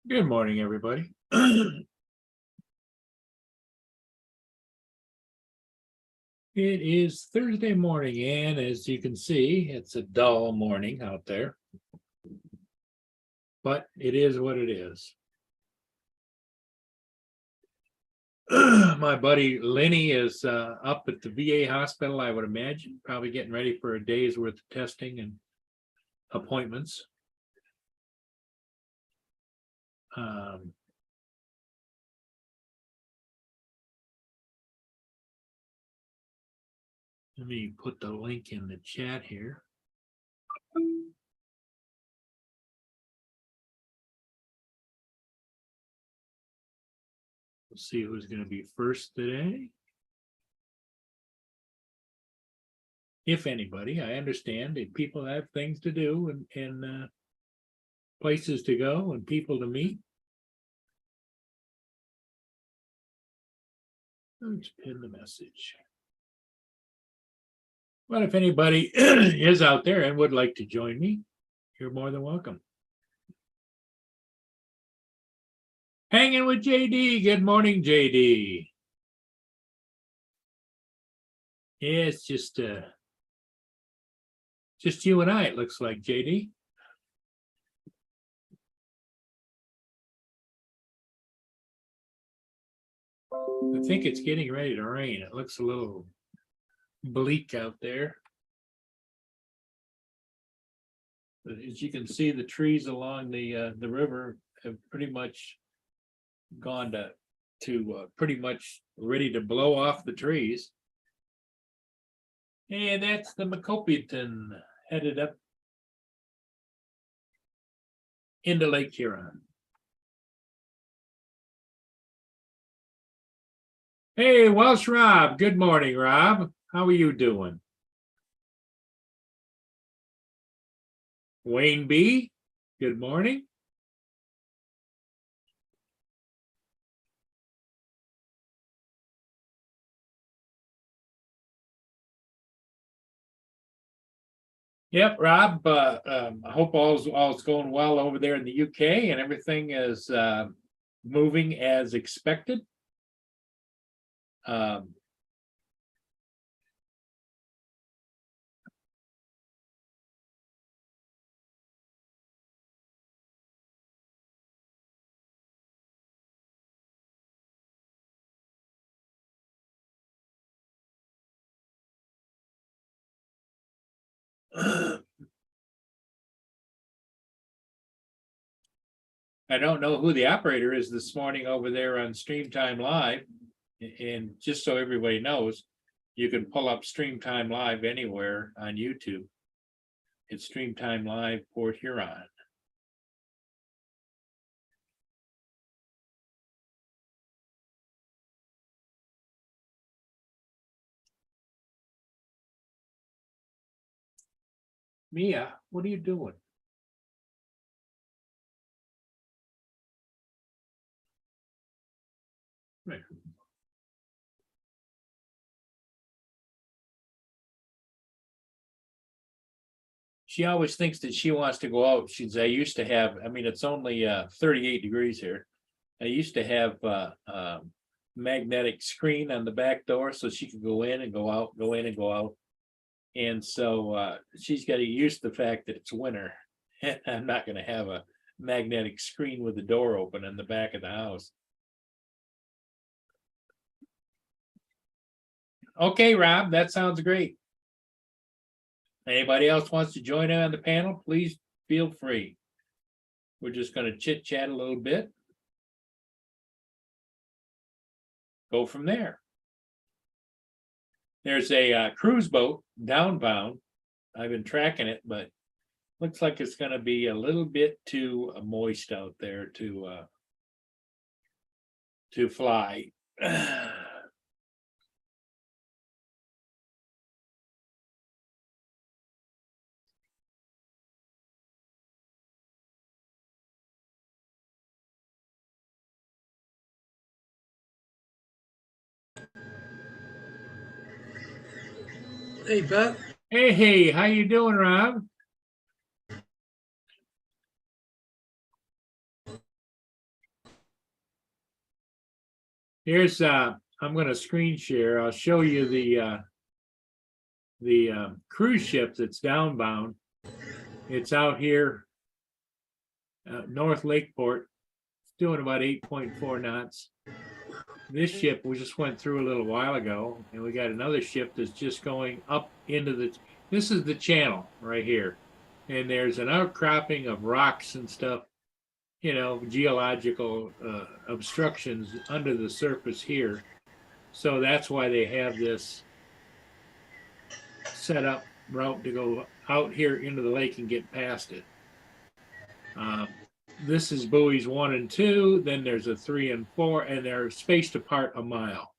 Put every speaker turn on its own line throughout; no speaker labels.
Good morning, everybody. It is Thursday morning, and as you can see, it's a dull morning out there, but it is what it is. My buddy Lenny is up at the VA hospital, I would imagine, probably getting ready for a day's worth of testing and appointments. Let me put the link in the chat here. We'll see who's going to be first today. If anybody, I understand that people have things to do and places to go and people to meet. Let's pin the message. But if anybody is out there and would like to join me, you're more than welcome. Hanging with JD. Good morning, JD. Yeah, it's just you and I, it looks like, JD. I think it's getting ready to rain. It looks a little bleak out there. But as you can see, the trees along the river have pretty much gone to pretty much ready to blow off the trees. And that's the Macopitan headed up into Lake Huron. Hey, Welsh Rob. Good morning, Rob. How are you doing? Wayne B. Good morning. Yep, Rob. I hope all's going well over there in the UK and everything is moving as expected. I don't know who the operator is this morning over there on Stream Time Live. And just so everybody knows, you can pull up Stream Time Live anywhere on YouTube. It's Stream Time Live Port Huron. Mia, what are you doing? Right. She always thinks that she wants to go out. She's, I used to have, I mean, it's only 38 degrees here. I used to have magnetic screen on the back door so she could go in and go out, go in and go out. And so she's got to use the fact that it's winter. I'm not going to have a magnetic screen with the door open in the back of the house. Okay, Rob, that sounds great. Anybody else wants to join in on the panel, please feel free. We're just going to chit chat a little bit. Go from there. There's a cruise boat downbound. I've been tracking it, but looks like it's going to be a little bit too moist out there to fly.
Hey, Pat.
Hey, how you doing, Rob? Here's I'm going to screen share. I'll show you the cruise ship that's downbound. It's out here, North Lakeport, doing about 8.4 knots. This ship we just went through a little while ago, and we got another ship that's just going up into the. This is the channel right here, and there's an outcropping of rocks and stuff, you know, geological obstructions under the surface here. So that's why they have this set up route to go out here into the lake and get past it. This is buoys 1 and 2, then there's a 3 and 4, and they're spaced apart a mile.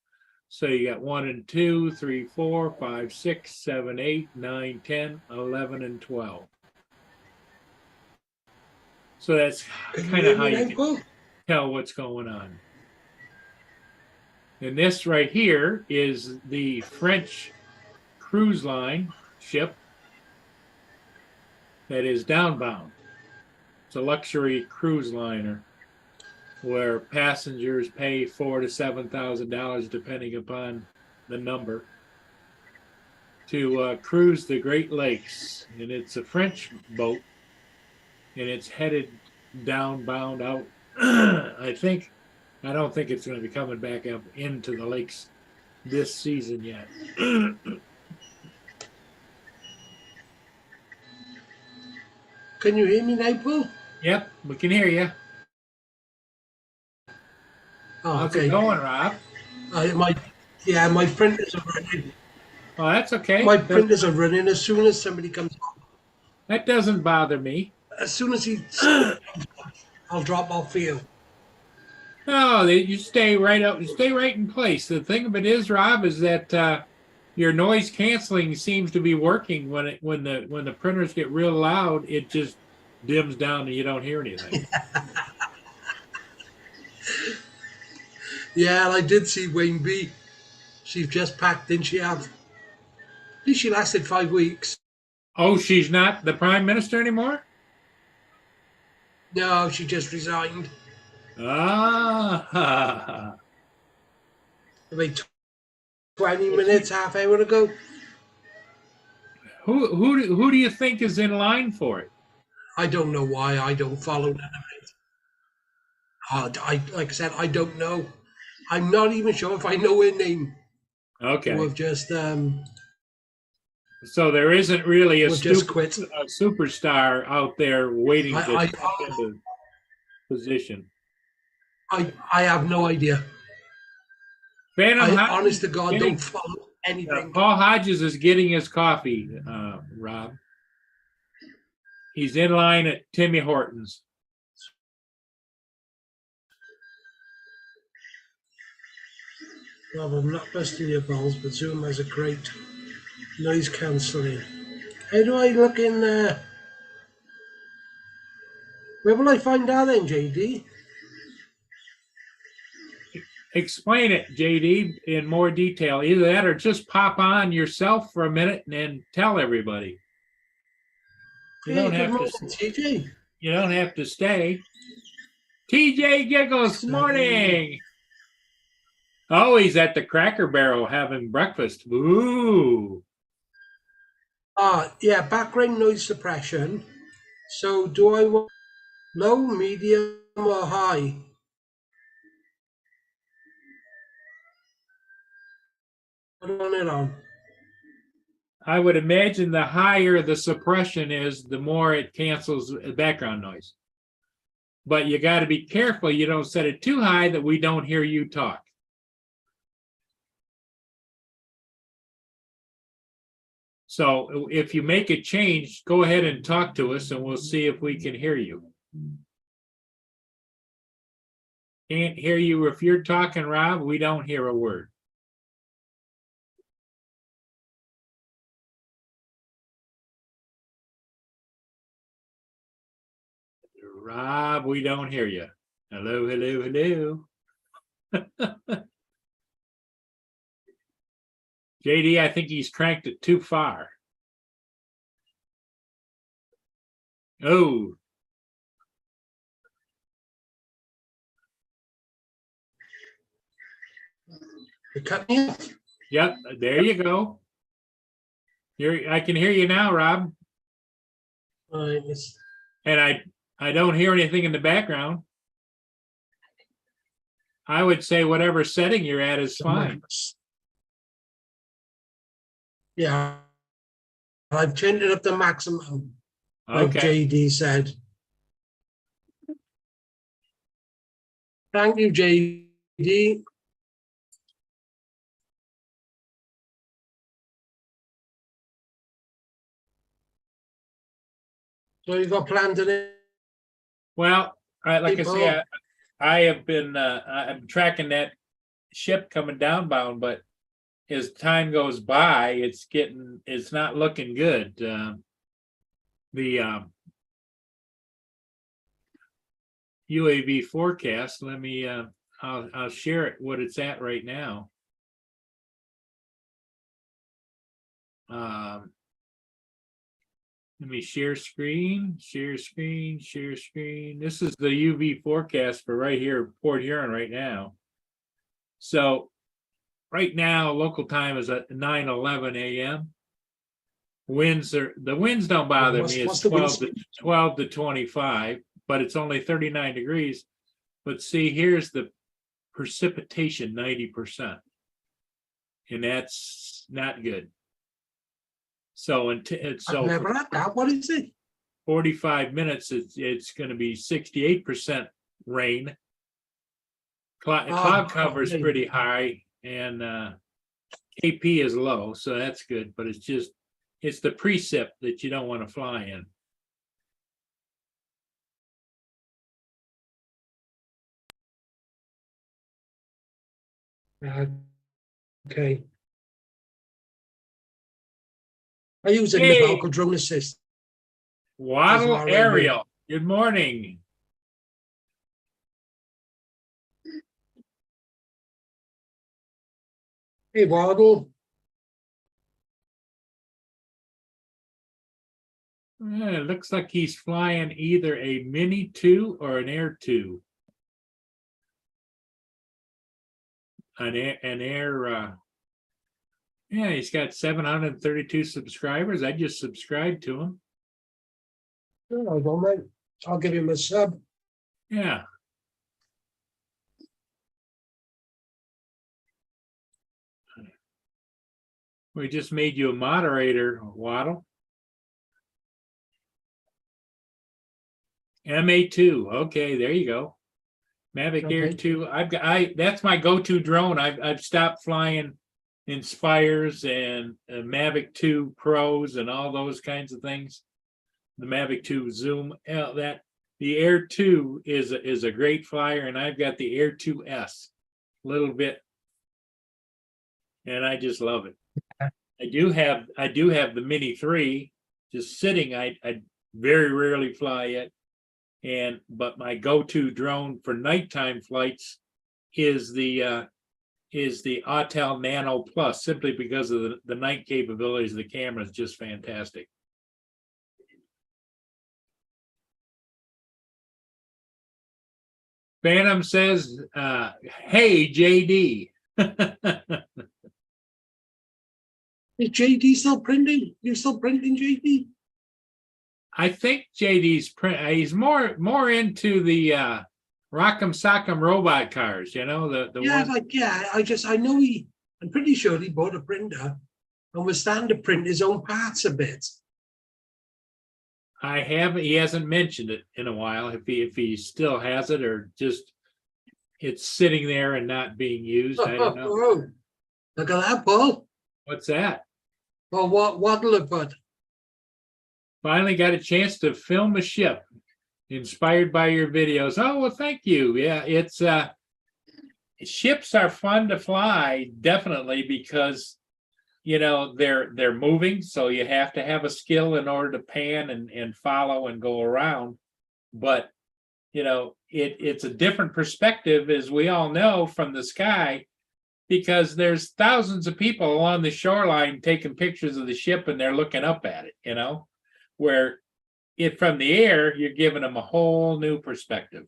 So you got 1 and 2, 3, 4, 5, 6, 7, 8, 9, 10, 11, and 12. So that's kind of how you can tell what's going on. And this right here is the French cruise line ship that is downbound. It's a luxury cruise liner where passengers pay $4,000 to $7,000 depending upon the number to cruise the Great Lakes, and it's a French boat, and it's headed downbound out. I don't think it's going to be coming back up into the lakes this season yet.
Can you hear me now, Paul?
Yep, we can hear you.
Oh,
How's
okay.
it going, Rob?
My printers are running.
Oh, that's okay.
My printers are running as soon as somebody comes on.
That doesn't bother me.
As soon as I'll drop off for you.
No, you stay right up. You stay right in place. The thing of it is, Rob, is that your noise canceling seems to be working when the printers get real loud. It just dims down and you don't hear anything.
Yeah, and I did see Wayne B. She's just packed, didn't she have? At least she lasted 5 weeks.
Oh, she's not the prime minister anymore?
No, she just resigned.
Ah.
About 20 minutes, half hour ago.
Who do you think is in line for it?
I don't know why. I don't follow none of it. Like I said, I don't know. I'm not even sure if I know her name.
Okay.
We've just
so there isn't really a
quit.
A superstar out there waiting to
I
take into position.
I have no idea.
Phantom
honest to God, don't follow anything.
Paul Hodges is getting his coffee, Rob. He's in line at Timmy Hortons.
Rob, I'm not busting your balls, but Zoom has a great noise cancelling. How do I look in there? Where will I find out then, JD?
Explain it, JD, in more detail. Either that or just pop on yourself for a minute and then tell everybody. You don't have to,
TJ.
You don't have to stay. TJ Giggles, morning. Oh, he's at the Cracker Barrel having breakfast. Ooh.
Yeah, background noise suppression. So do I want low, medium, or high? What do I want it on?
I would imagine the higher the suppression is, the more it cancels background noise. But you got to be careful you don't set it too high that we don't hear you talk. So if you make a change, go ahead and talk to us and we'll see if we can hear you. Can't hear you if you're talking, Rob. We don't hear a word. Rob, we don't hear you. Hello, hello, hello. JD, I think he's cranked it too far. Oh.
You cut me off.
Yep, there you go. I can hear you now, Rob,
All right,
and I don't hear anything in the background. I would say whatever setting you're at is fine.
Yeah, I've turned it up to maximum, like
Okay,
JD said. Thank you, JD. So you got planned today?
well, like I say,
Paul?
I have been I'm tracking that ship coming downbound, but as time goes by, it's not looking good. The UAV forecast. Let me I'll share it what it's at right now. Let me share screen. This is the UV forecast for right here, Port Huron right now. So right now, local time is at 9:11 a.m. The winds don't bother me. It's 12 to 25, but it's only 39 degrees. But see, here's the precipitation, 90%. And that's not good. So
I've never had that. What is it?
45 minutes, it's going to be 68% rain. Cloud cover is pretty high, and KP is low, so that's good. But it's the precip that you don't want to fly in.
Okay. I use a
Hey,
Navalco drone assist.
Waddle Ariel, good morning.
Hey, Waddle.
It looks like he's flying either a Mini 2 or an Air 2. Yeah, he's got 732 subscribers. I just subscribed to him.
Oh, well, mate. I'll give him a sub.
Yeah. We just made you a moderator, Waddle. MA2. Okay, there you go. Mavic Air 2. That's my go-to drone. I've stopped flying Inspires and Mavic 2 Pros and all those kinds of things. The Mavic 2 Zoom. The Air 2 is a great flyer, and I've got the Air 2S, little bit, and I just love it. I do have the Mini 3 just sitting. I very rarely fly it, but my go-to drone for nighttime flights is the Autel Nano Plus, simply because of the night capabilities of the camera is just fantastic. Phantom says, hey, JD.
Is JD still printing? You're still printing, JD?
I think JD's he's more into the Rock'em Sock'em robot cars, the
Yeah,
one.
I know I'm pretty sure he bought a printer and was starting to print his own parts a bit.
He hasn't mentioned it in a while, if he still has it or just it's sitting there and not being used. I don't know.
Oh, look at that, Paul.
What's that?
Well, what'll it put?
Finally got a chance to film a ship inspired by your videos. Oh, well, thank you. Yeah, it's ships are fun to fly, definitely, because they're moving, so you have to have a skill in order to pan and follow and go around. But it's a different perspective, as we all know, from the sky, because there's thousands of people along the shoreline taking pictures of the ship and they're looking up at it, where from the air, you're giving them a whole new perspective.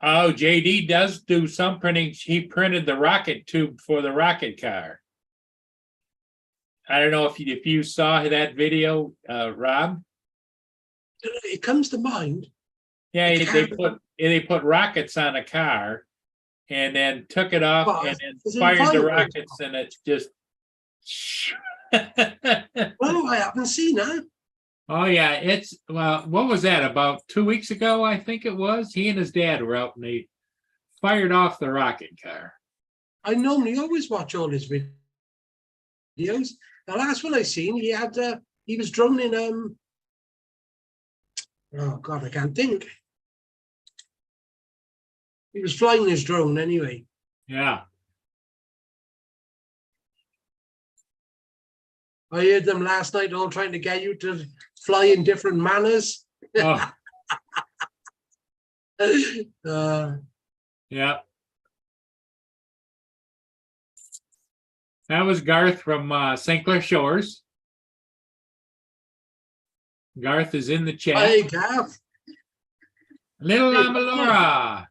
Oh, JD does do some printing. He printed the rocket tube for the rocket car. I don't know if you saw that video, Rob.
It comes to mind.
Yeah, they put rockets on a car, and then took it off
Well,
and then
is it
fired the
fireworks?
rockets, and it's just.
Well, I haven't seen that.
Oh yeah, it's well. What was that? About 2 weeks ago, I think it was. He and his dad were out, and they fired off the rocket car.
I normally always watch all his videos. The last one I seen, he was droning oh God, I can't think. He was flying his drone anyway.
Yeah.
I heard them last night all trying to get you to fly in different manners.
Oh,
Uh,
yeah. That was Garth from St. Clair Shores. Garth is in the chat.
Hey, Gav.
Little
Hey,
Laura.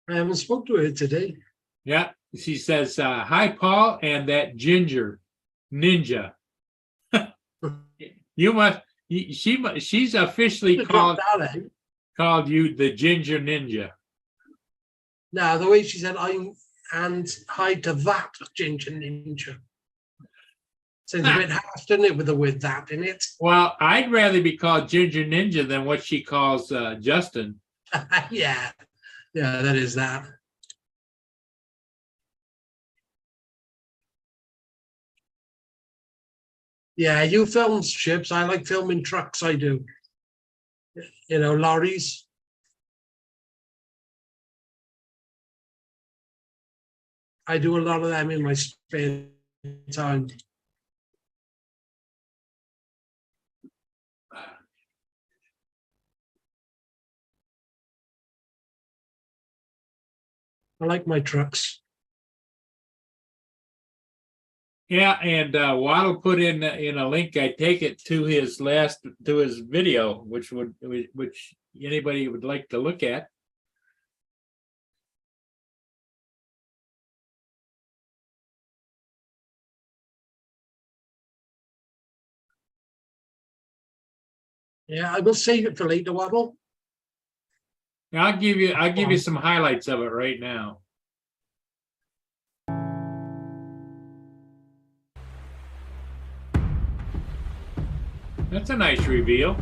I haven't spoke to her today.
Yeah, she says, "Hi, Paul, and that ginger ninja." You must. She's officially called you the ginger ninja.
Now, the way she said, and hi to that ginger ninja. Sounds a bit harsh, doesn't it, with the word that in it?
Well, I'd rather be called ginger ninja than what she calls Justin.
Yeah, that is that. Yeah, you film ships. I like filming trucks. I do. You know, lorries. I do a lot of them in my spare time. I like my trucks.
Yeah, and Waddle put in a link. I take it to his video, which anybody would like to look at.
Yeah, I will save it for later, Waddle.
I'll give you some highlights of it right now. That's a nice reveal.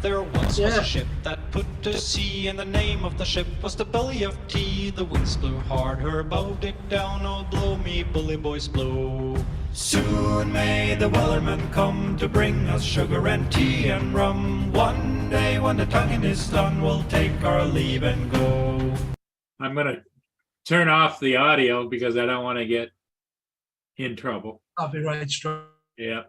There once was a ship that put to sea, and the name of the ship was the Belly of Tea. The winds blew hard, her bow dipped down, oh blow me bully boys blow. Soon may the wellerman come to bring us sugar and tea and rum. One day when the tonguing is done, we'll take our leave and go.
I'm gonna turn off the audio because I don't want to get in trouble.
Copyright strike.
Yeah.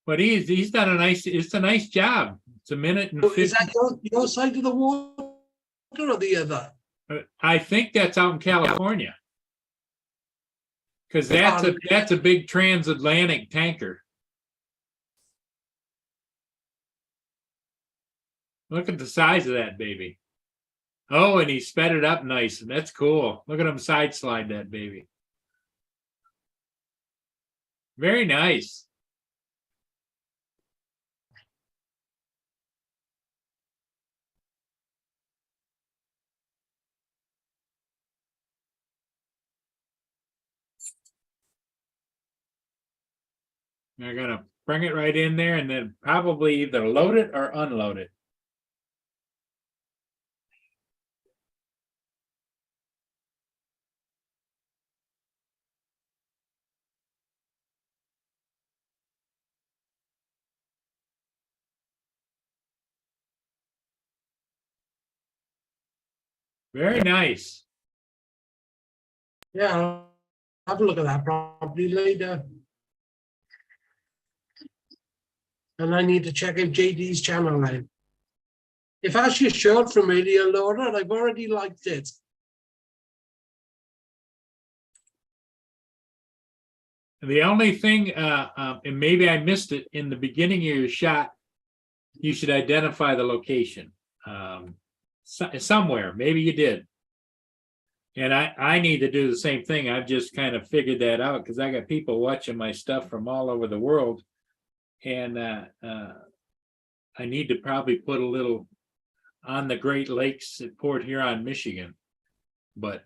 But he's done it's a nice job. It's a minute and 50.
Is that your side of the water or the other?
I think that's out in California. Because that's a big transatlantic tanker. Look at the size of that baby. Oh, and he sped it up nice. That's cool. Look at him side slide that baby. Very nice. I'm gonna bring it right in there and then probably either load it or unload it. Very nice.
Yeah, I'll have a look at that property later. And I need to check out JD's channel out. If that's your short from earlier, Laura, I've already liked it.
The only thing, and maybe I missed it in the beginning of your shot, you should identify the location. Somewhere, maybe you did. And I need to do the same thing. I've just kind of figured that out because I got people watching my stuff from all over the world. And I need to probably put a little on the Great Lakes at Port Huron, Michigan. But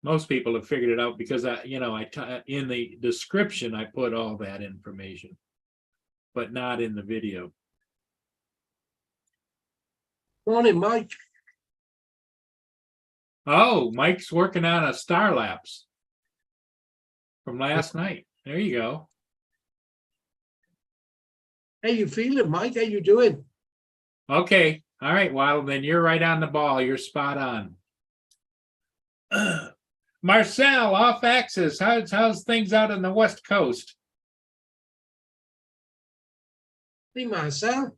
most people have figured it out because in the description, I put all that information, but not in the video.
Morning, Mike.
Oh, Mike's working on a star lapse from last night. There you go.
How you feeling, Mike? How you doing?
Okay. All right. Well, then you're right on the ball. You're spot on. Marcel, off axis. How's things out on the West Coast?
Hey, Marcel.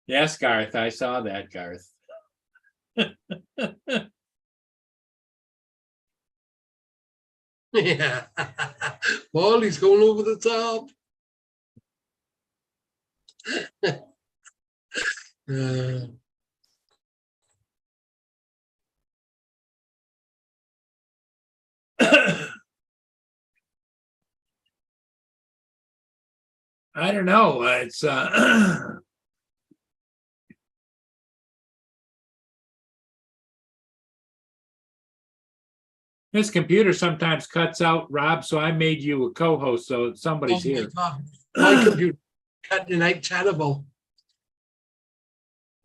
Yes, Garth. I saw that, Garth.
Yeah. Well, he's going over the top.
I don't know. It's this computer sometimes cuts out, Rob, so I made you a co-host, so somebody's here.
My computer cutting out terrible.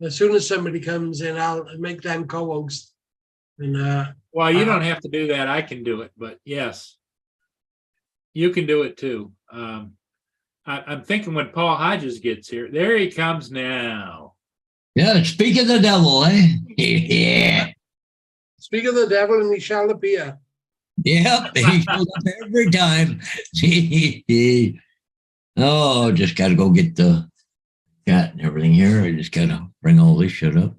As soon as somebody comes in, I'll make them co-host. And
Well, you don't have to do that. I can do it, but yes, you can do it too. I'm thinking when Paul Hodges gets here, there he comes now.
Yeah, speak of the devil, eh? Yeah.
speak of the devil, and he shall appear.
Yep, he shows up every time. Oh, just got to go get the cat and everything here. I just got to bring all this shit up.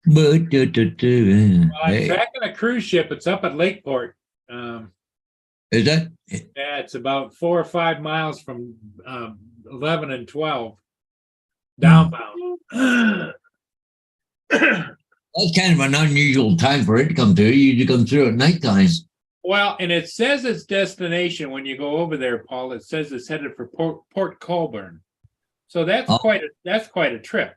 Well, I'm
Hey,
tracking a cruise ship. It's up at Lakeport.
is that?
Yeah, it's about 4 or 5 miles from 11 and 12 downbound.
That's kind of an unusual time for it to come through. You usually come through at nighttime.
Well, and it says its destination when you go over there, Paul. It says it's headed for Port Colborne, so that's
Oh.
quite a trip.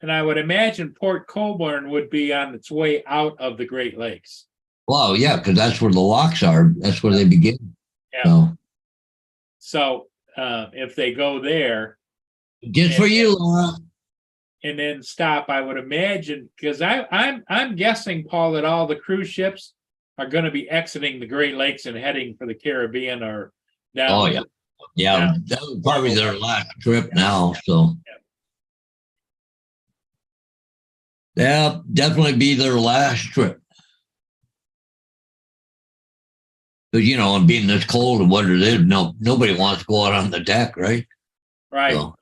And I would imagine Port Colborne would be on its way out of the Great Lakes.
Wow, yeah, because that's where the locks are. That's where they begin.
Yeah.
So,
So if they go there
just for you, Laura.
and then stop, I would imagine, because I'm guessing, Paul, that all the cruise ships are going to be exiting the Great Lakes and heading for the Caribbean or down.
Oh, yeah. Yeah, that was probably their last trip now. So, yeah, definitely be their last trip. Because, and being this cold and what it is, nobody wants to go out on the deck, right?
Right.
So,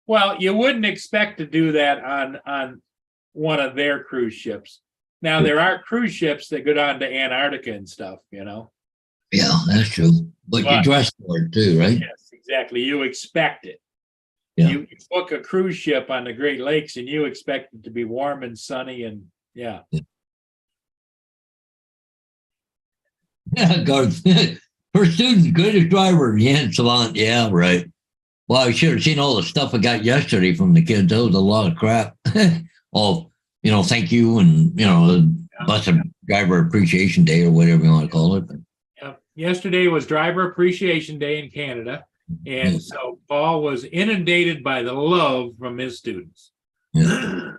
Well, you wouldn't expect to do that on one of their cruise ships. Now, there are cruise ships that go down to Antarctica and stuff,
yeah, that's true. But you dress for it too, right?
Yes, exactly. You expect it.
Yeah.
You book a cruise ship on the Great Lakes and you expect it to be warm and sunny and yeah.
Yeah, Garth. Her student's greatest driver, Jan Savant. Yeah, right. Well, I should have seen all the stuff I got yesterday from the kids. That was a lot of crap. Oh, thank you, and bus driver appreciation day or whatever you want to call it.
Yeah. Yesterday was Driver Appreciation Day in Canada. And so Paul was inundated by the love from his students.
Yeah.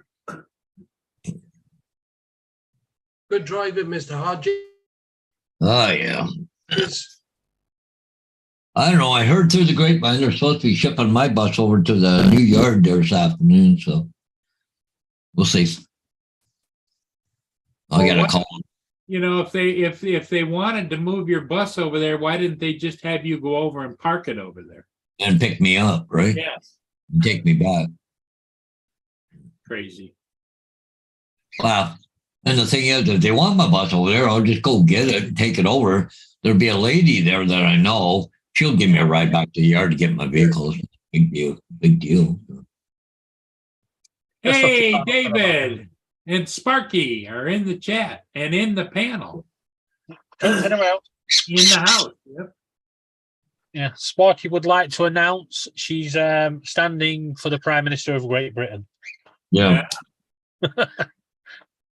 Good driving, Mr. Hodges.
Oh yeah. I don't know. I heard through the grapevine they're supposed to be shipping my bus over to the new yard there this afternoon. So we'll see. I gotta call them.
If they wanted to move your bus over there, why didn't they just have you go over and park it over there?
And pick me up, right?
Yes.
And take me back.
Crazy.
Well, and the thing is, if they want my bus over there, I'll just go get it and take it over. There'll be a lady there that I know. She'll give me a ride back to the yard to get my vehicles. Big deal. Big deal.
Let's not keep
Hey,
on about
David and Sparky are in the chat and in the panel
Head around.
in the house. Yep.
Yeah, Sparky would like to announce she's standing for the Prime Minister of Great Britain.
Yeah.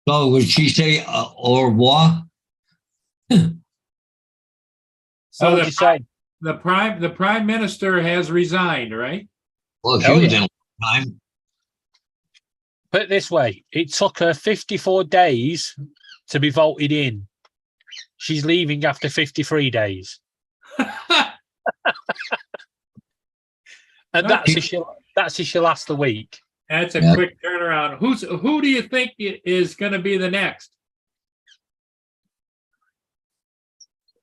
So would she say au revoir?
So
What would you say?
the prime minister has resigned, right?
Well, she
Oh,
was
yeah.
in time.
Put it this way: it took her 54 days to be voted in. She's leaving after 53 days, and that's if she lasts the week.
That's a
Yeah.
quick turnaround. Who do you think is going to be the next?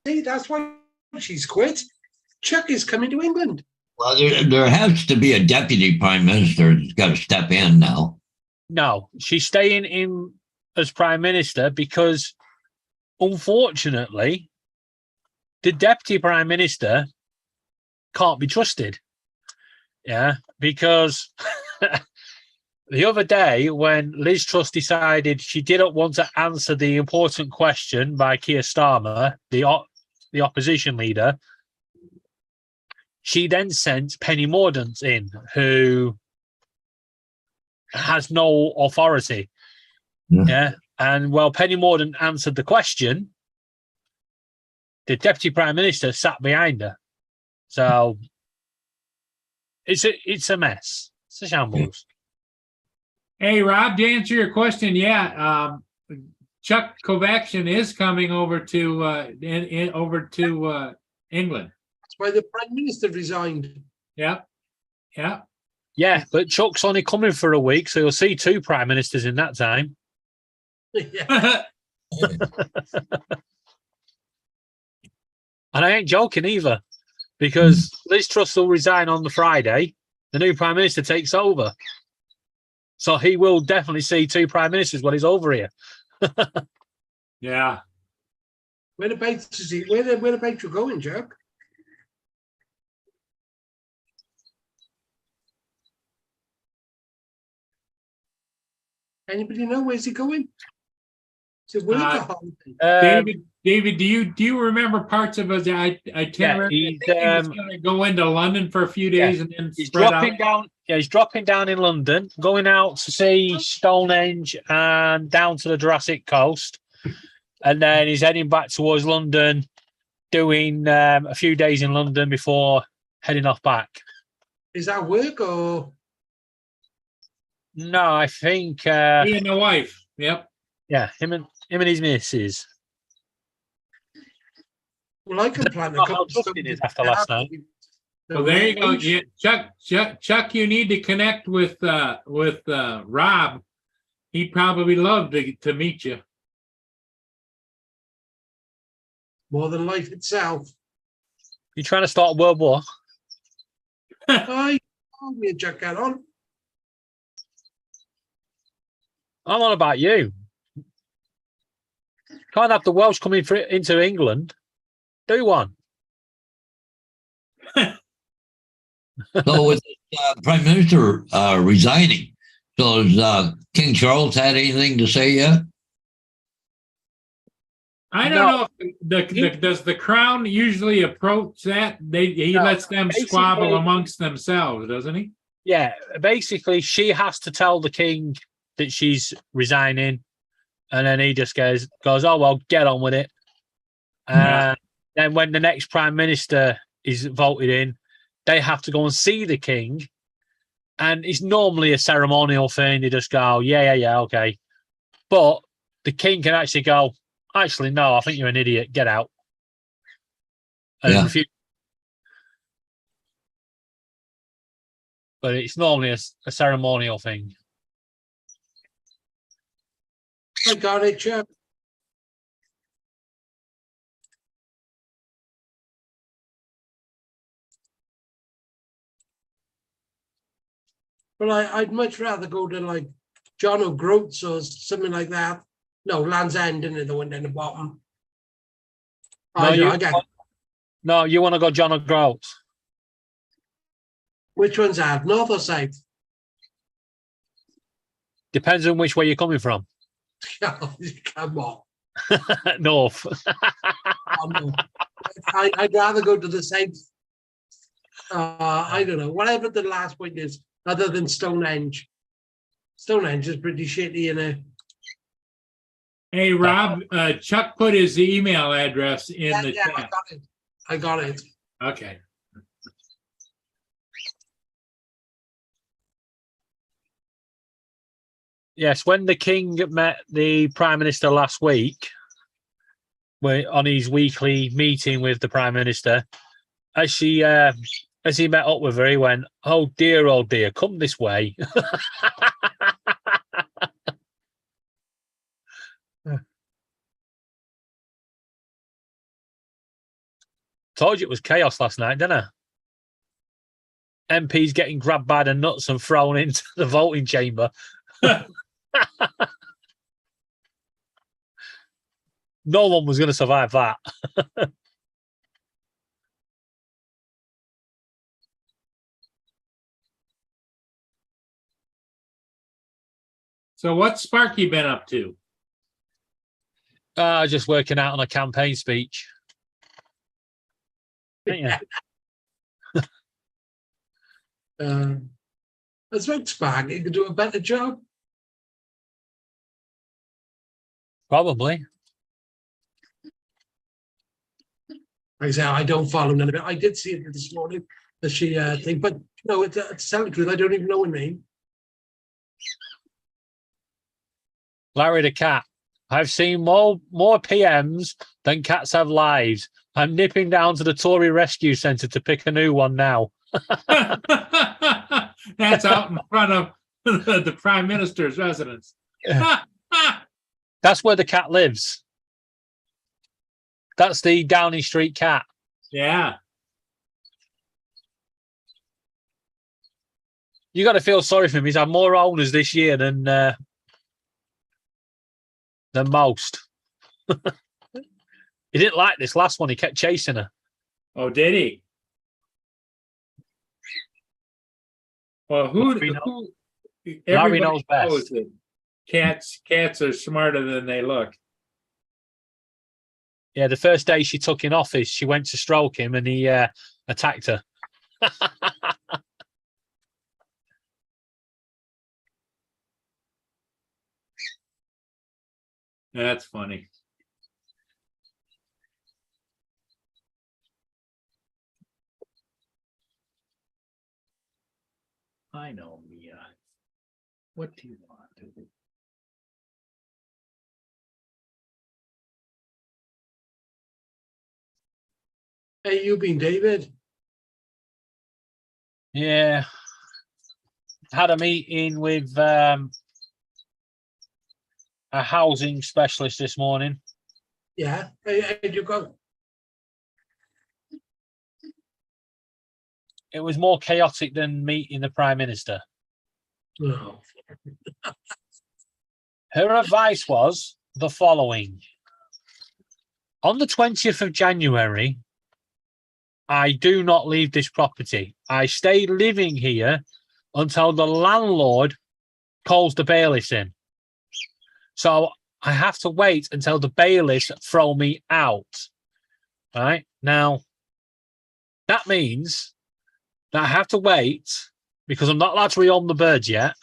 See, that's why she's quit. Chuck is coming to England.
Well, there has to be a deputy prime minister that's got to step in now.
No, she's staying in as Prime Minister because, unfortunately, the Deputy Prime Minister can't be trusted. Yeah, because the other day when Liz Truss decided she didn't want to answer the important question by Keir Starmer, the opposition leader, she then sent Penny Mordaunt in, who has no authority. Yeah. And while Penny Mordaunt answered the question, the Deputy Prime Minister sat behind her. So it's a mess. It's a shambles.
Hey, Rob, to answer your question, yeah, Chuck Kovacic is coming over to England.
That's why the Prime Minister resigned.
Yep. Yeah.
Yeah, but Chuck's only coming for a week, so you'll see two prime ministers in that time.
Yeah.
And I ain't joking either, because Liz Truss will resign on the Friday. The new prime minister takes over. So he will definitely see two prime ministers when he's over here.
Yeah.
Whereabouts is he? Whereabouts you going, Chuck? Anybody know where's he going? To work or holiday?
David, do you remember parts of his itinerary?
Yeah,
I think he was going to go into London for a few days and then
he's
spread
dropping
out.
down. Yeah, he's dropping down in London, going out to see Stonehenge and down to the Jurassic Coast, and then he's heading back towards London, doing a few days in London before heading off back.
Is that work or?
No, I think
He and the wife. Yep.
yeah, him and his missus.
Well, I can plan a
How
couple of
trusting is after last night.
So there you go. Yeah, Chuck, you need to connect with Rob. He'd probably love to meet you.
More than life itself.
You trying to start a world war?
I told me a jacket on.
I'm on about you. Can't have the Welsh coming into England. Do one.
So with prime minister resigning, so has King Charles had anything to say yet?
I don't know if does the crown usually approach that? He lets them squabble amongst themselves, doesn't he?
Yeah, basically, she has to tell the king that she's resigning, and then he just goes, "Oh well, get on with it."
Yeah.
Then when the next prime minister is voted in, they have to go and see the king, and it's normally a ceremonial thing. They just go, "Yeah, okay," but the king can actually go, "Actually, no, I think you're an idiot. Get out." And
Yeah.
refuse. But it's normally a ceremonial thing.
I got it, Chuck. But I'd much rather go to like John O'Groats or something like that. No, Land's End, isn't it? The one down the bottom.
No,
I get
No, you want to go John O'Groats.
which one's that? North or south?
Depends on which way you're coming from.
Come on.
North.
Oh, no. I'd rather go to the south. I don't know. Whatever the last point is, other than Stonehenge. Stonehenge is pretty shitty, in it.
Hey, Rob, Chuck put his email address in the
I
chat.
got it. I got it.
Okay.
Yes, when the King met the Prime Minister last week, on his weekly meeting with the Prime Minister, as he met up with her, he went, oh dear, come this way. Told you it was chaos last night, didn't I? MPs getting grabbed by the nuts and thrown into the voting chamber. No one was going to survive that.
So what's Sparky been up to?
Just working out on a campaign speech. Yeah.
That's right, Spag. You could do a better job.
Probably.
Like I say, I don't follow none of it. I did see it this morning, that she thing, but no, it's to tell the truth, I don't even know her name.
Larry the cat. I've seen more PMs than cats have lives. I'm nipping down to the Tory Rescue Centre to pick a new one now.
That's out in front of the Prime Minister's residence.
That's where the cat lives. That's the Downing Street cat.
Yeah.
You got to feel sorry for him. He's had more owners this year than most. He didn't like this last one. He kept chasing her.
Oh, did he? Well,
Larry
everybody
knows best.
knows that cats are smarter than they look.
Yeah, the first day she took in office, she went to stroke him and he attacked her.
That's funny. I know, Mia. What do you want?
Hey, you been David?
Yeah. Had a meeting with a housing specialist this morning.
Yeah. Hey, you go.
It was more chaotic than meeting the Prime Minister.
No.
Her advice was the following. On the 20th of January, I do not leave this property. I stay living here until the landlord calls the bailiffs in. So I have to wait until the bailiffs throw me out. Right? Now, that means that I have to wait because I'm not allowed to rehome the birds yet.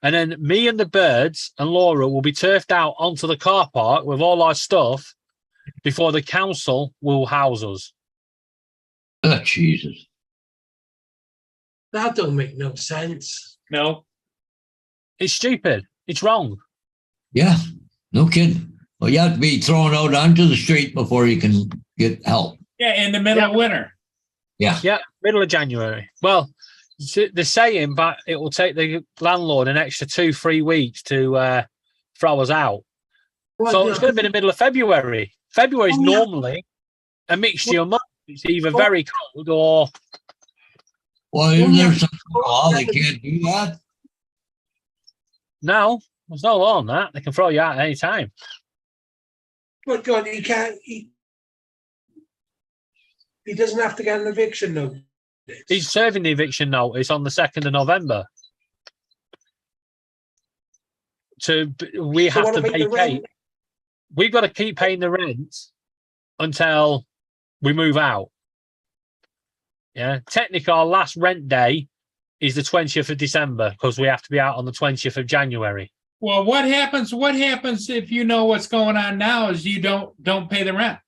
And then me and the birds and Laura will be turfed out onto the car park with all our stuff before the council will house us.
Oh, Jesus.
That don't make no sense.
No.
It's stupid. It's wrong.
Yeah, no kidding. Well, you have to be thrown out onto the street before you can get help.
Yeah, in the middle of winter.
Yeah.
Yeah, middle of January. Well, they're saying, but it will take the landlord an extra 2-3 weeks to throw us out.
Well,
So
yeah,
it's going to be the middle of February. February is
Oh, yeah.
normally a mixture of months. It's either very cold or
Well, isn't there some law they can't do that?
No, there's no law on that. They can throw you out at any time.
But God, he can't. He doesn't have to get an eviction notice.
He's serving the eviction notice on the 2nd of November. We
So
have
what
to
about the
vacate.
rent?
We've got to keep paying the rent until we move out. Yeah. Technically, our last rent day is the 20th of December because we have to be out on the 20th of January.
Well, what happens if you know what's going on now is you don't pay the rent?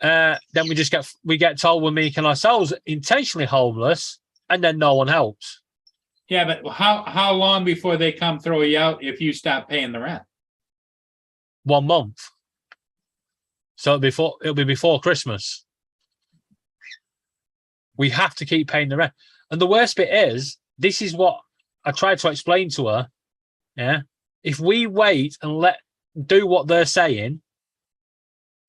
Then we get told we're making ourselves intentionally homeless, and then no one helps.
Yeah, but how long before they come throw you out if you stop paying the rent?
1 month. So it'll be before Christmas. We have to keep paying the rent. And the worst bit is, this is what I tried to explain to her. Yeah. If we wait and do what they're saying,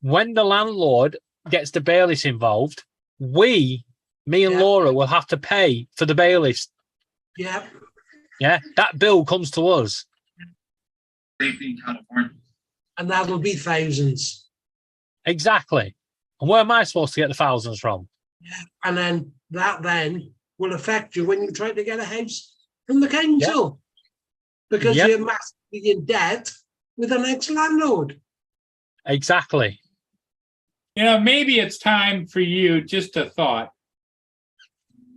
when the landlord gets the bailiffs involved, me and Laura will have to pay for the bailiffs.
Yeah.
Yeah. That bill comes to us.
And that'll be thousands.
Exactly. And where am I supposed to get the thousands from?
Yeah. And then that will affect you when you try to get a house from the council. Because
Yep.
you're massively in debt with an ex-landlord.
Exactly.
Maybe it's time for you, just a thought,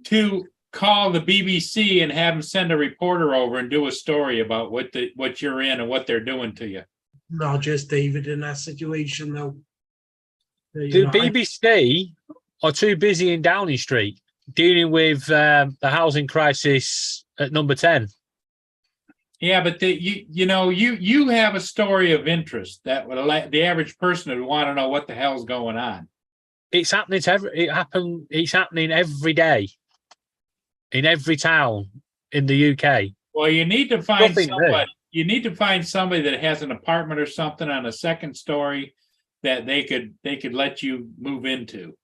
to call the BBC and have them send a reporter over and do a story about what you're in and what they're doing to you.
Not just David in that situation, though.
The BBC are too busy in Downing Street dealing with the housing crisis at number 10.
Yeah, but you have a story of interest that would the average person would want to know what the hell's going on.
It's happening it's happening every day in every town in the UK.
Well, you need to find
Nothing
somebody.
there.
You need to find somebody that has an apartment or something on a second story that they could let you move into.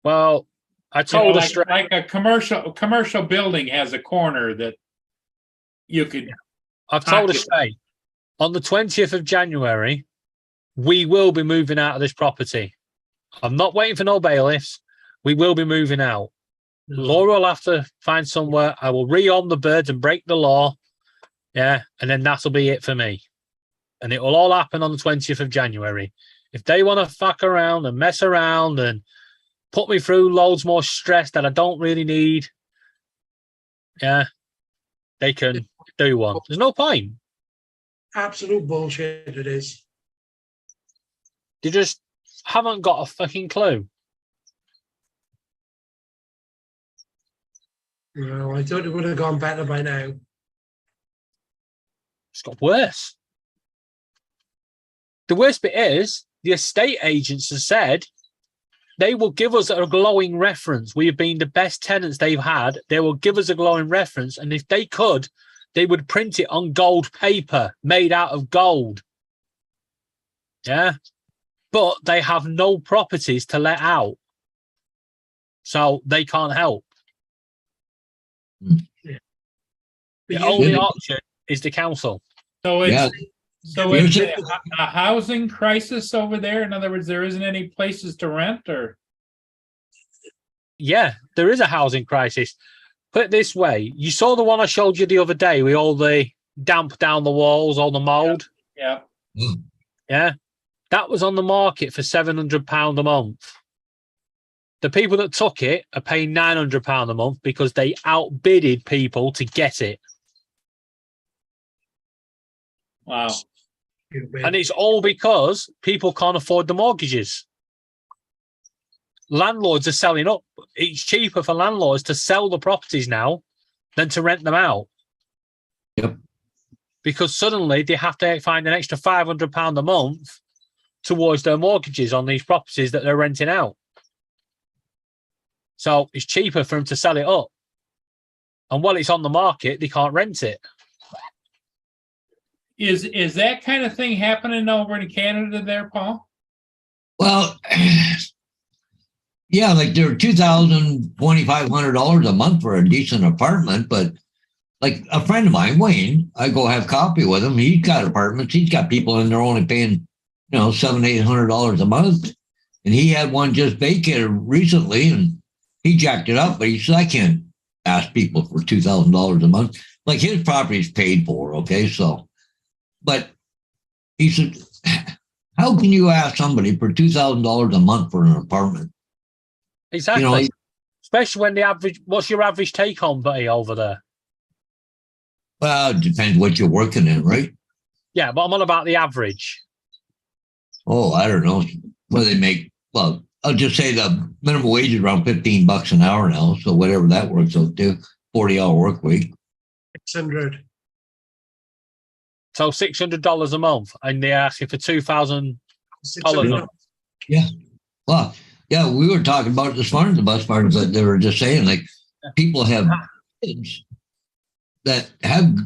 Well, I told her
like a commercial building has a corner that you could.
I've told her straight. On the 20th of January, we will be moving out of this property. I'm not waiting for no bailiffs. We will be moving out. Laura will have to find somewhere. I will re-arm the birds and break the law. Yeah, and then that'll be it for me. And it will all happen on the 20th of January. If they want to fuck around and mess around and put me through loads more stress that I don't really need, yeah, they can do one. There's no point.
Absolute bullshit it is.
They just haven't got a fucking clue.
No, I thought it would have gone better by now.
It's got worse. The worst bit is the estate agents have said they will give us a glowing reference. We have been the best tenants they've had. They will give us a glowing reference. And if they could, they would print it on gold paper made out of gold. Yeah. But they have no properties to let out. So they can't help.
Yeah.
The only option is the council.
So it's
Yeah.
it's a housing crisis over there. In other words, there isn't any places to rent, or
Yeah, there is a housing crisis. Put it this way, you saw the one I showed you the other day with all the damp down the walls, all the mold.
yeah.
Yeah, that was on the market for £700 a month. The people that took it are paying £900 a month because they outbidded people to get it.
Wow.
And it's all because people can't afford the mortgages. Landlords are selling up. It's cheaper for landlords to sell the properties now than to rent them out.
Yep.
Because suddenly they have to find an extra £500 a month towards their mortgages on these properties that they're renting out. So it's cheaper for them to sell it up. And while it's on the market, they can't rent it.
Is that kind of thing happening over in Canada there, Paul?
Well, yeah, like they're $2,000, $2,500 a month for a decent apartment, but like a friend of mine, Wayne, I go have coffee with him. He's got apartments. He's got people in there only paying, $700-800 a month. And he had one just vacated recently and he jacked it up, but he said, I can't ask people for $2,000 a month. Like his property's paid for. Okay. So, but he said, how can you ask somebody for $2,000 a month for an apartment?
Exactly. Especially when what's your average take home, buddy, over there?
Well, it depends what you're working in, right?
Yeah, but I'm on about the average.
Oh, I don't know. What they make? Well, I'll just say the minimum wage is around $15 an hour now. So whatever that works out to, 40-hour work week.
600.
So $600 a month, and they're asking for $2,000.
600.
Yeah. Well, yeah, we were talking about it this morning, the bus partners, that they were just saying, like, people have kids that have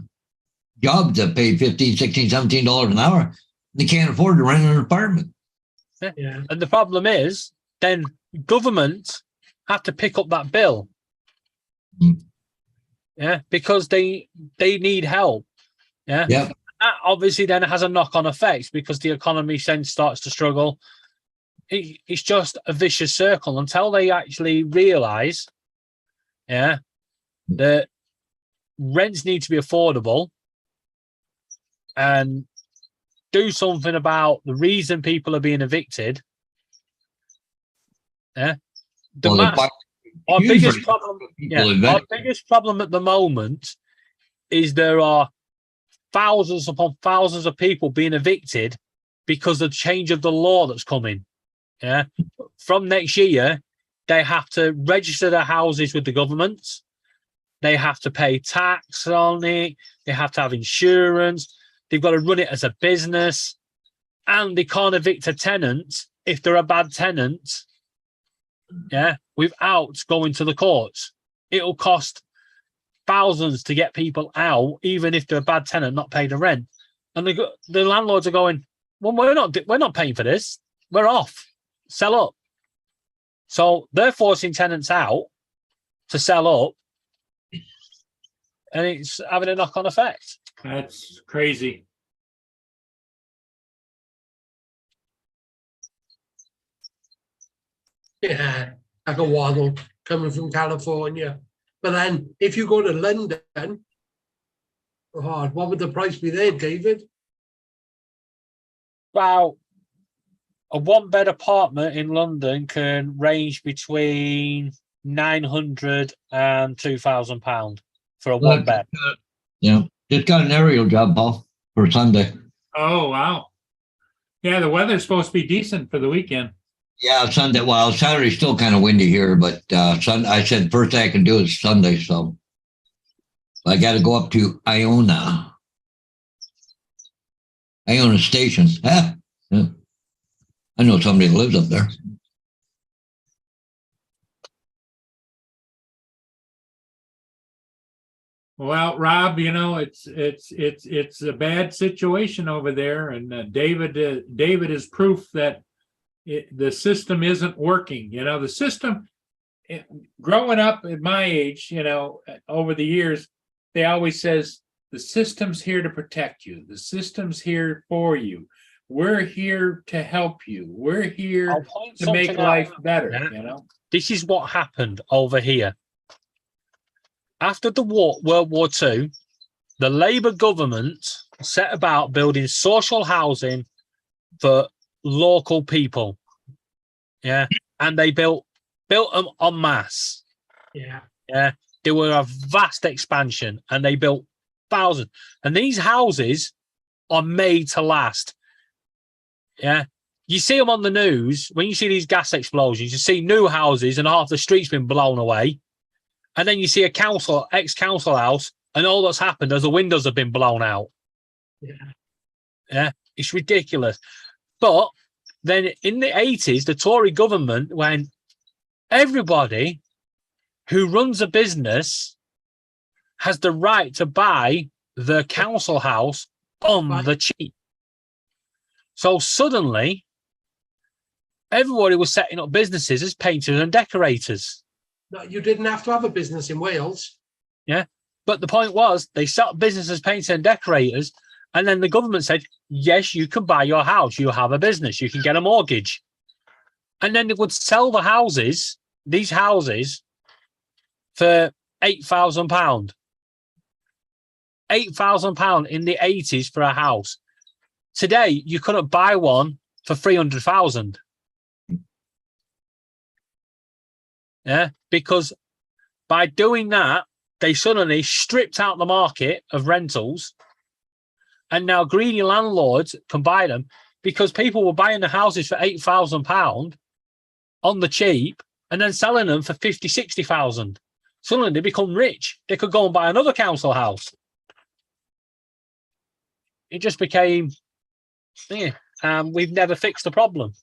jobs that pay $15, $16, $17 an hour. They can't afford to rent an apartment.
Yeah.
And the problem is, then government have to pick up that bill.
Mm.
Yeah, because they need help. Yeah.
Yeah.
That obviously then has a knock-on effect because the economy then starts to struggle. It's just a vicious circle until they actually realise, that rents need to be affordable and do something about the reason people are being evicted. Yeah. Our biggest problem at the moment is there are thousands upon thousands of people being evicted because of the change of the law that's coming. Yeah. From next year, they have to register their houses with the government. They have to pay tax on it. They have to have insurance. They've got to run it as a business. And they can't evict a tenant if they're a bad tenant. Yeah. Without going to the courts. It'll cost thousands to get people out, even if they're a bad tenant, not pay the rent. And the landlords are going, well, we're not paying for this. We're off. Sell up. So they're forcing tenants out to sell up, and it's having a knock-on effect.
That's crazy.
Yeah. Like a waddle coming from California. But then if you go to London, what would the price be there, David?
Wow. A one-bed apartment in London can range between £900 and £2,000 for a one bed.
Yeah, just got an aerial job, Paul, for Sunday.
Oh, wow. Yeah, the weather's supposed to be decent for the weekend.
Yeah, Sunday. Well, Saturday's still kind of windy here, but I said first thing I can do is Sunday, so I got to go up to Iona Station. Yeah. I know somebody that lives up there.
Well, Rob, it's a bad situation over there, and David is proof that the system isn't working. The system. Growing up at my age, over the years, they always says the system's here to protect you. The system's here for you. We're here to help you. We're here to make life better.
This is what happened over here. After the World War II, the Labour government set about building social housing for local people. Yeah. And they built them en masse.
Yeah.
Yeah. They were a vast expansion and they built thousands. And these houses are made to last. Yeah. You see them on the news. When you see these gas explosions, you see new houses and half the street's been blown away. And then you see a ex-council house, and all that's happened is the windows have been blown out.
Yeah.
Yeah. It's ridiculous. But then in the 80s, the Tory government went, everybody who runs a business has the right to buy the council house on the cheap. So suddenly, everybody was setting up businesses as painters and decorators.
No, you didn't have to have a business in Wales.
Yeah. But the point was, they set up business as painters and decorators, and then the government said, yes, you can buy your house. You have a business. You can get a mortgage. And then they would sell the houses, these houses, for £8,000. £8,000 in the 80s for a house. Today, you couldn't buy one for 300,000. Yeah, because by doing that, they suddenly stripped out the market of rentals, and now greedy landlords can buy them because people were buying the houses for £8,000 on the cheap and then selling them for 50, 60,000. Suddenly they become rich. They could go and buy another council house. It just became, we've never fixed the problem.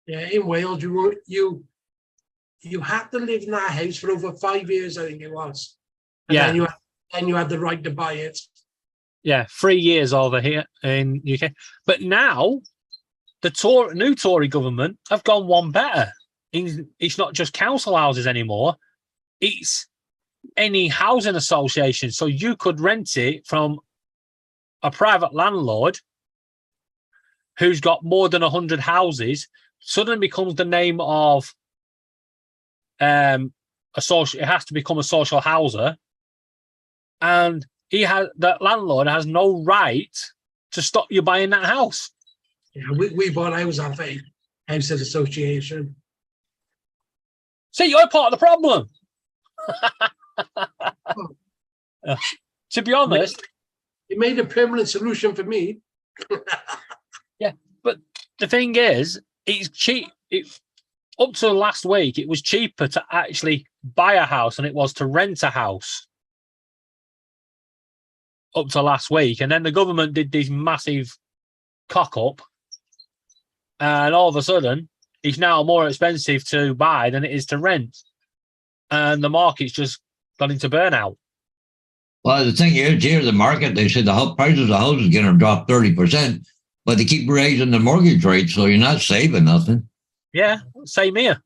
Yeah, in Wales, you had to live in that house for over 5 years, I think it was. And
Yeah.
then you had the right to buy it.
Yeah, 3 years over here in UK. But now, the new Tory government have gone one better. It's not just council houses anymore. It's any housing association. So you could rent it from a private landlord who's got more than 100 houses. Suddenly becomes the name of it has to become a social houser, and that landlord has no right to stop you buying that house.
Yeah, we bought ours off a housing association.
See, you're part of the problem. To be honest,
It made a permanent solution for me.
but the thing is, it's cheap. Up to last week, it was cheaper to actually buy a house than it was to rent a house. Up to last week. And then the government did this massive cock up. And all of a sudden, it's now more expensive to buy than it is to rent. And the market's just gone into burnout.
Well, the thing is, here the market, they said the prices of houses are going to drop 30%, but they keep raising the mortgage rate, so you're not saving nothing.
Yeah, same here.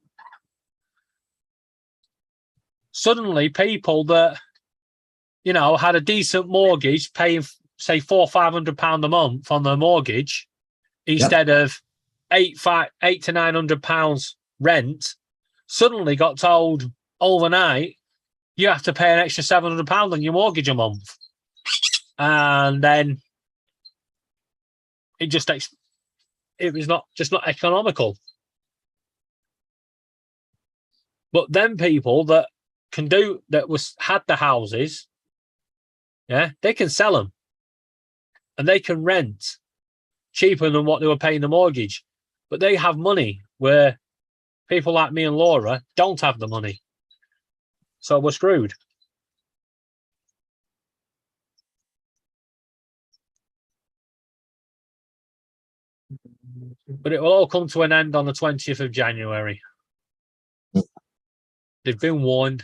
Suddenly, people that, had a decent mortgage paying, say, £400 or £500 a month on their mortgage instead of £800 to £900 rent, suddenly got told overnight you have to pay an extra £700 on your mortgage a month. And then it was not economical. But then people that had the houses, yeah, they can sell them and they can rent cheaper than what they were paying the mortgage. But they have money where people like me and Laura don't have the money. So we're screwed. But it will all come to an end on the 20th of January. They've been warned.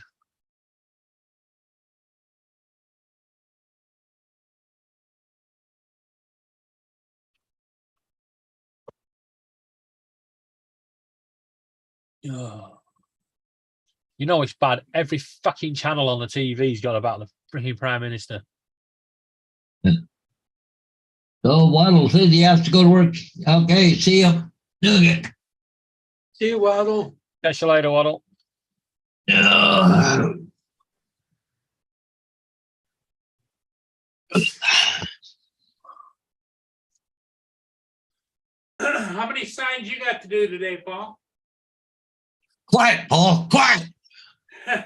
Oh. It's bad. Every fucking channel on the TV's got about the freaking Prime Minister.
So Waddle says he has to go to work. Okay, see ya. Okay.
See you, Waddle.
Catch you later, Waddle.
How many signs you got to do today, Paul?
Quiet, Paul, quiet. I'm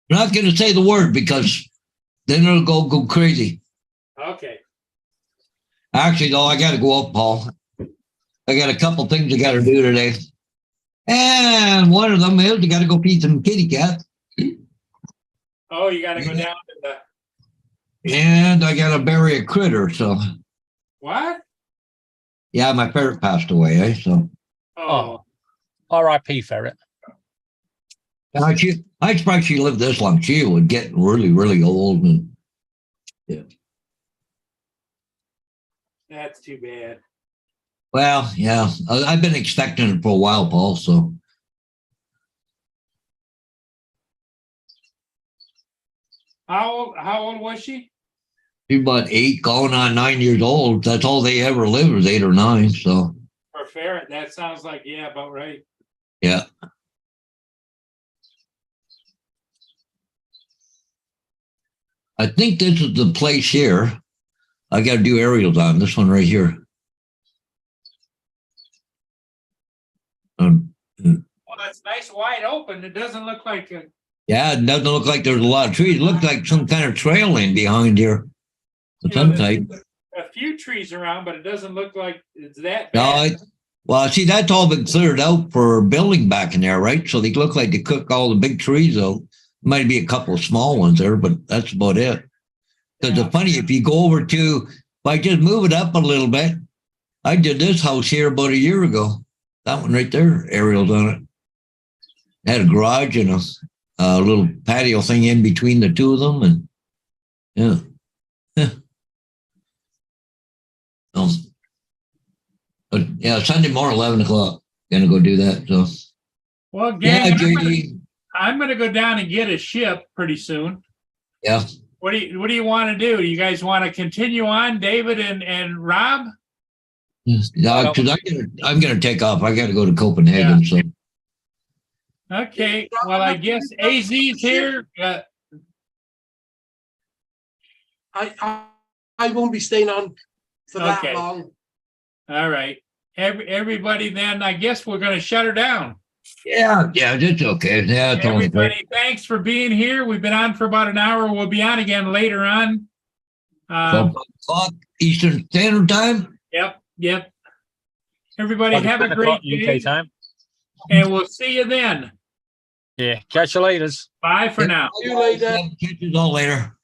not going to say the word because then it'll go crazy.
Okay.
Actually, though, I got to go up, Paul. I got a couple things I got to do today. And one of them is I got to go feed some kitty cats.
Oh, you got to go down to the...
And I got to bury a critter. So,
What?
yeah, my ferret passed away, so.
Oh.
R.I.P. Ferret.
I surprised she lived this long. She would get really, really old. And yeah.
That's too bad.
Well, yeah, I've been expecting it for a while, Paul. So
How old was she?
she's about 8, going on 9 years old. That's all they ever lived was 8 or 9. So
For a ferret, that sounds like, yeah, about right.
yeah. I think this is the place here. I got to do aerials on this one right here.
Well, it's nice wide open. It doesn't look like a.
Yeah, it doesn't look like there's a lot of trees. It looks like some kind of trail in behind here. Of some type.
A few trees around, but it doesn't look like it's that
No,
bad.
well, see, that's all been cleared out for building back in there, right? So they look like they cook all the big trees out. Might be a couple of small ones there, but that's about it. Because it's funny, if you go over to, if I just move it up a little bit, I did this house here about a year ago. That one right there, aerials on it. It had a garage and a little patio thing in between the two of them, and yeah. But yeah, Sunday morning, 11 o'clock. Gonna go do that. So
Well,
yeah,
gang,
JD.
I'm gonna go down and get a ship pretty soon.
Yeah.
What do you want to do? Do you guys want to continue on, David and Rob?
Yeah, because I'm gonna take off. I got to go to Copenhagen. So
Okay. Well, I guess AZ's here.
I won't be staying on for that
Okay.
long.
All right. Everybody, then I guess we're gonna shut her down.
yeah, it's okay. Yeah, it's only great.
Everybody, thanks for being here. We've been on for about an hour. We'll be on again later on.
12 o'clock Eastern Standard Time.
Yep. Everybody have a
10
great
o'clock
day,
UK time.
and we'll see you then.
Yeah. Catch you later.
Bye for now.
See you later.
Catch you all later.